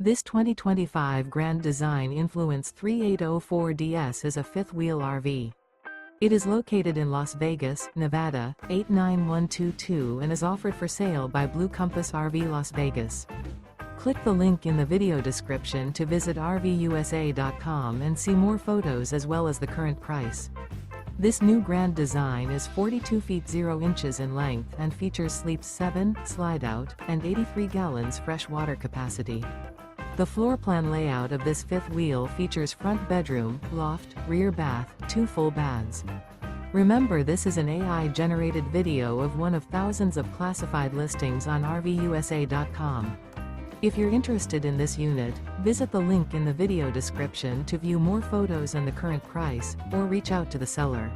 This 2025 Grand Design Influence 3804DS is a fifth-wheel RV. It is located in Las Vegas, Nevada, 89122 and is offered for sale by Blue Compass RV Las Vegas. Click the link in the video description to visit RVUSA.com and see more photos as well as the current price. This new Grand Design is 42 feet 0 inches in length and features sleeps 7, slide-out, and 83 gallons fresh water capacity. The floor plan layout of this fifth wheel features front bedroom, loft, rear bath, 2 full baths. Remember, this is an AI-generated video of one of thousands of classified listings on RVUSA.com. If you're interested in this unit, visit the link in the video description to view more photos and the current price, or reach out to the seller.